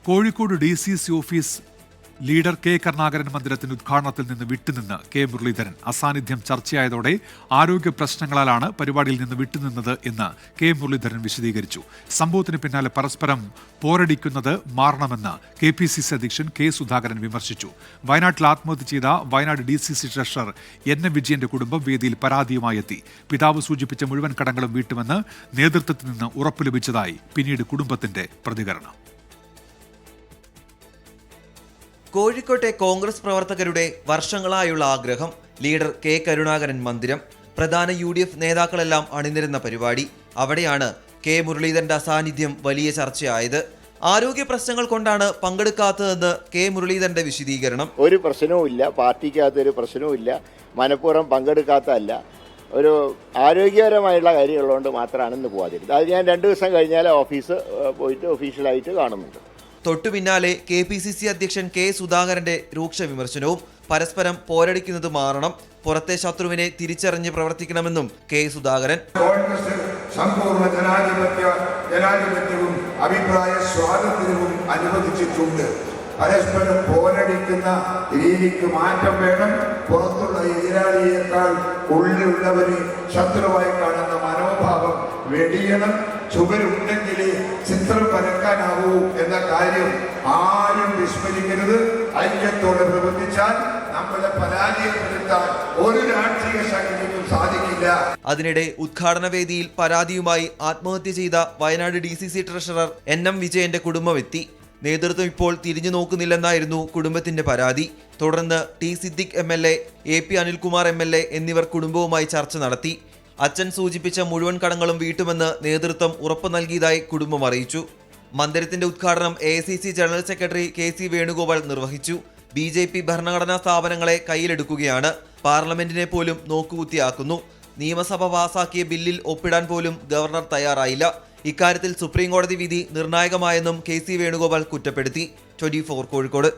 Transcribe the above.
Kozhikode DCC office leader K Karunakaran മന്ദിരത്തിന്റെ ഉദ്ഘാടനത്തിൽ നിന്ന് വിട്ടുനിന്ന് K Muraleedharan. അസാന്നിധ്യം ചർച്ചയായതോടെ ആരോഗ്യ പ്രശ്നങ്ങളാലാണ് പരിപാടിയിൽ നിന്ന് വിട്ടുനിന്നത് എന്ന് കെ മുരളീധരൻ വിശദീകരിച്ചു. സംഭവത്തിന് പിന്നാലെ പരസ്പരം പോരടിക്കുന്നത് മാറണമെന്ന് KPCC അധ്യക്ഷൻ കെ സുധാകരൻ വിമർശിച്ചു. വയനാട്ടിൽ ആത്മഹത്യ ചെയ്ത വയനാട് DCC ട്രഷറർ N.M. വിജയന്റെ കുടുംബം വേദിയിൽ പരാതിയുമായി എത്തി. പിതാവ് സൂചിപ്പിച്ച മുഴുവൻ കടങ്ങളും വീട്ടുമെന്ന് നേതൃത്വത്തിൽ നിന്ന് ഉറപ്പ് ലഭിച്ചതായി പിന്നീട് കുടുംബത്തിന്റെ പ്രതികരണം. കോഴിക്കോട്ടെ കോൺഗ്രസ് പ്രവർത്തകരുടെ വർഷങ്ങളായുള്ള ആഗ്രഹം ലീഡർ കെ കരുണാകരൻ മന്ദിരം. പ്രധാന UDF നേതാക്കളെല്ലാം അണിനിരുന്ന പരിപാടി. അവിടെയാണ് കെ മുരളീധരന്റെ അസാന്നിധ്യം വലിയ ചർച്ചയായത്. ആരോഗ്യ പ്രശ്നങ്ങൾ കൊണ്ടാണ് പങ്കെടുക്കാത്തതെന്ന് കെ മുരളീധരന്റെ വിശദീകരണം. ഒരു പ്രശ്നവുമില്ല, പാർട്ടിക്കകത്തൊരു പ്രശ്നവുമില്ല, മനഃപൂർവ്വം പങ്കെടുക്കാത്തതല്ല, ഒരു ആരോഗ്യപരമായുള്ള കാര്യങ്ങളുകൊണ്ട് മാത്രമാണ് ഇന്ന് പോകാതിരുന്നത്. അത് ഞാൻ 2 ദിവസം കഴിഞ്ഞാൽ ഓഫീസ് പോയിട്ട് ഒഫീഷ്യലായിട്ട് കാണുന്നുണ്ട്. തൊട്ടു പിന്നാലെ KPCC അധ്യക്ഷൻ കെ സുധാകരന്റെ രൂക്ഷ വിമർശനവും. പരസ്പരം പോരടിക്കുന്നത് മാറണം, പുറത്തെ ശത്രുവിനെ തിരിച്ചറിഞ്ഞ് പ്രവർത്തിക്കണമെന്നും കെ സുധാകരൻ. കോൺഗ്രസ് സമ്പൂർണ്ണ ജനാധിപത്യവും അഭിപ്രായ സ്വാതന്ത്ര്യവും അനുവദിച്ചിട്ടുണ്ട്. പരസ്പരം പോരടിക്കുന്ന രീതിക്ക് മാറ്റം വേണം. പുറത്തുള്ള എതിരാളിയേക്കാൾ ഉള്ളിലുള്ളവരെ ശത്രുവായി കാണുന്ന മനോഭാവം വെടിയണം. ചുവരുണ്ടെങ്കിലേ ചിത്രം വരക്കാനാവൂ എന്ന കാര്യം ആരും വിസ്മരിക്കരുത്. ഐക്യത്തോടെ പ്രവർത്തിച്ചാൽ നമ്മളെ പരാജയപ്പെടുത്താൻ ഒരു രാഷ്ട്രീയ ശക്തിക്കും സാധിക്കില്ല. അതിനിടെ ഉദ്ഘാടന വേദിയിൽ പരാതിയുമായി ആത്മഹത്യ ചെയ്ത വയനാട് DCC ട്രഷറർ N.M. വിജയന്റെ കുടുംബം എത്തി. നേതൃത്വം ഇപ്പോൾ തിരിഞ്ഞു നോക്കുന്നില്ലെന്നായിരുന്നു കുടുംബത്തിന്റെ പരാതി. തുടർന്ന് T. Siddique MLA, AP Anilkumar MLA എന്നിവർ കുടുംബവുമായി ചർച്ച നടത്തി. അച്ഛൻ സൂചിപ്പിച്ച മുഴുവൻ കടങ്ങളും വീട്ടുമെന്ന് നേതൃത്വം ഉറപ്പ് നൽകിയതായി കുടുംബം അറിയിച്ചു. മന്ദിരത്തിന്റെ ഉദ്ഘാടനം AICC general secretary KC Venugopal നിർവഹിച്ചു. BJP ഭരണഘടനാ സ്ഥാപനങ്ങളെ കയ്യിലെടുക്കുകയാണ്. പാർലമെന്റിനെ പോലും നോക്കുകുത്തിയാക്കുന്നു. നിയമസഭ പാസാക്കിയ ബില്ലിൽ ഒപ്പിടാൻ പോലും ഗവർണർ തയ്യാറായില്ല. ഇക്കാര്യത്തിൽ സുപ്രീം കോടതി വിധി നിർണായകമായെന്നും KC വേണുഗോപാൽ കുറ്റപ്പെടുത്തി. 24 കോഴിക്കോട്.